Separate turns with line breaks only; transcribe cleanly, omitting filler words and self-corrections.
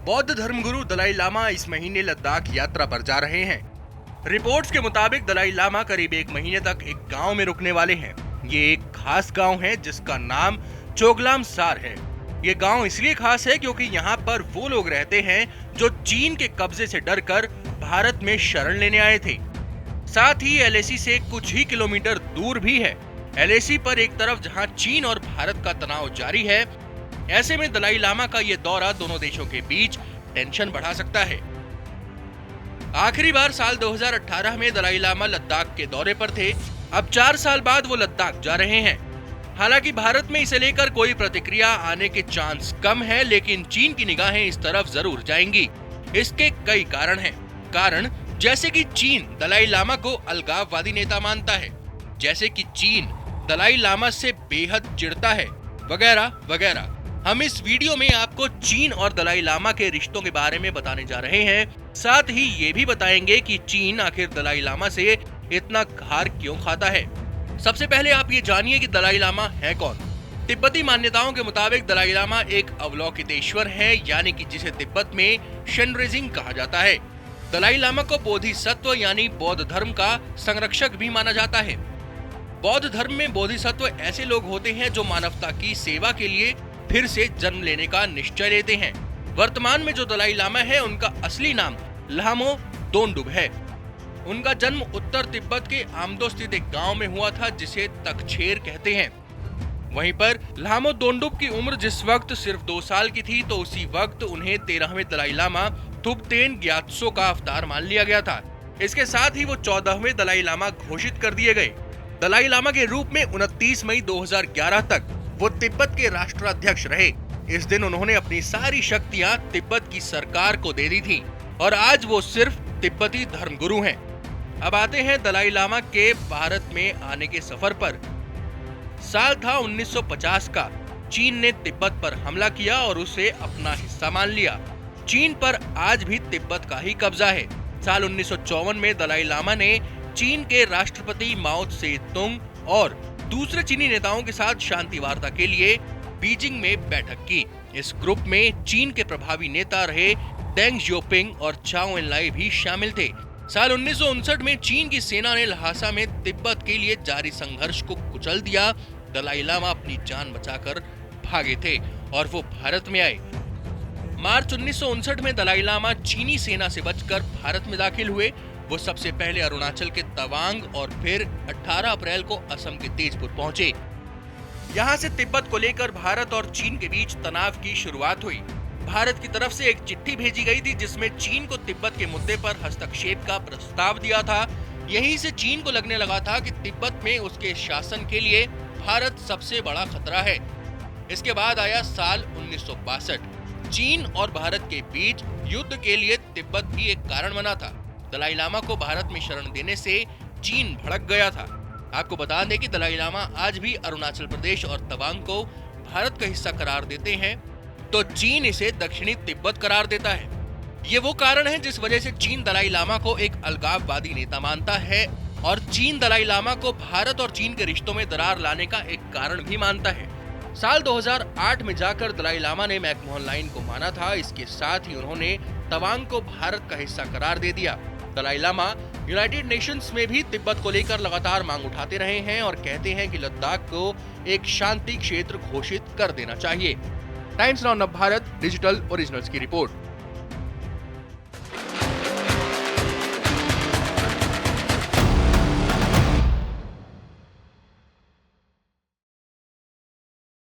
बौद्ध धर्मगुरु दलाई लामा इस महीने लद्दाख यात्रा पर जा रहे हैं। रिपोर्ट्स के मुताबिक दलाई लामा करीब 1 महीने तक एक गांव में रुकने वाले हैं। ये एक खास गांव है जिसका नाम चोगलाम सार है। ये गांव इसलिए खास है क्योंकि यहाँ पर वो लोग रहते हैं जो चीन के कब्जे से डरकर भारत में शरण लेने आए थे। साथ ही एलएसी से कुछ ही किलोमीटर दूर भी है। एलएसी पर एक तरफ जहाँ चीन और भारत का तनाव जारी है, ऐसे में दलाई लामा का ये दौरा दोनों देशों के बीच टेंशन बढ़ा सकता है। आखिरी बार साल 2018 में दलाई लामा लद्दाख के दौरे पर थे। अब 4 साल बाद वो लद्दाख जा रहे हैं। हालांकि भारत में इसे लेकर कोई प्रतिक्रिया आने के चांस कम है, लेकिन चीन की निगाहें इस तरफ जरूर जाएंगी। इसके कई कारण हैं। कारण जैसे कि चीन दलाई लामा को अलगाववादी नेता मानता है, जैसे कि चीन दलाई लामा से बेहद चिढ़ता है, वगैरह वगैरह। हम इस वीडियो में आपको चीन और दलाई लामा के रिश्तों के बारे में बताने जा रहे हैं। साथ ही ये भी बताएंगे कि चीन आखिर दलाई लामा से इतना घार क्यों खाता है। सबसे पहले आप ये जानिए कि दलाई लामा है कौन। तिब्बती मान्यताओं के मुताबिक दलाई लामा एक अवलोकितेश्वर है, यानी कि जिसे तिब्बत में शेनरेजिंग कहा जाता है। दलाई लामा को बोधिसत्व यानी बौद्ध धर्म का संरक्षक भी माना जाता है। बौद्ध धर्म में बोधिसत्व ऐसे लोग होते हैं जो मानवता की सेवा के लिए फिर से जन्म लेने का निश्चय लेते हैं। वर्तमान में जो दलाई लामा है उनका असली नाम लामो दोंडुप है। उनका जन्म उत्तर तिब्बत के आमदो स्थित एक गांव में हुआ था जिसे तकछेर कहते हैं। वहीं पर लामो दोंडुप की उम्र जिस वक्त सिर्फ 2 साल की थी, तो उसी वक्त उन्हें 13वें दलाई लामा थुबतेन ग्यात्सो का अवतार मान लिया गया था। इसके साथ ही वो 14वें दलाई लामा घोषित कर दिए गए। दलाई लामा के रूप में 29 मई 2011 तक वो तिब्बत के राष्ट्राध्यक्ष रहे। इस दिन उन्होंने अपनी सारी शक्तियां तिब्बत की सरकार को दे दी थी और आज वो सिर्फ तिब्बती धर्मगुरु हैं। अब आते हैं दलाई लामा के भारत में आने के सफर पर। साल था 1950 का। चीन ने तिब्बत पर हमला किया और उसे अपना हिस्सा मान लिया। चीन पर आज भी तिब्बत का ही कब्जा है। साल 1954 में दलाई लामा ने चीन के राष्ट्रपति माओ त्से तुंग और दूसरे चीनी नेताओं के साथ शांति वार्ता के लिए बीजिंग में बैठक की। इस ग्रुप में चीन के प्रभावी नेता रहे डेंग जियोपिंग और चाओ एनलाई भी शामिल थे। साल 1959 में चीन की सेना ने ल्हासा में तिब्बत के लिए जारी संघर्ष को कुचल दिया। दलाई लामा अपनी जान बचाकर भागे थे और वो भारत में आए। मार्च 1959 में दलाई लामा चीनी सेना से बचकर भारत में दाखिल हुए। वो सबसे पहले अरुणाचल के तवांग और फिर 18 अप्रैल को असम के तेजपुर पहुंचे। यहाँ से तिब्बत को लेकर भारत और चीन के बीच तनाव की शुरुआत हुई। भारत की तरफ से एक चिट्ठी भेजी गई थी जिसमें चीन को तिब्बत के मुद्दे पर हस्तक्षेप का प्रस्ताव दिया था। यहीं से चीन को लगने लगा था कि तिब्बत में उसके शासन के लिए भारत सबसे बड़ा खतरा है। इसके बाद आया साल 1962। चीन और भारत के बीच युद्ध के लिए तिब्बत भी एक कारण बना था। दलाई लामा को भारत में शरण देने से चीन भड़क गया था। आपको बता दें कि दलाई लामा आज भी अरुणाचल प्रदेश और तवांग को भारत का हिस्सा करार देते हैं, तो चीन इसे दक्षिणी तिब्बत करार देता है। ये वो कारण है जिस वजह से चीन दलाई लामा को एक अलगाववादी नेता मानता है और चीन दलाई लामा को भारत और चीन के रिश्तों में दरार लाने का एक कारण भी मानता है। साल 2008 में जाकर दलाई लामा ने मैकमोहन लाइन को माना था। इसके साथ ही उन्होंने तवांग को भारत का हिस्सा करार दे दिया। दलाई लामा यूनाइटेड नेशंस में भी तिब्बत को लेकर लगातार मांग उठाते रहे हैं और कहते हैं कि लद्दाख को एक शांति क्षेत्र घोषित कर देना चाहिए। टाइम्स नाउ नव भारत डिजिटल ओरिजिनल्स की रिपोर्ट।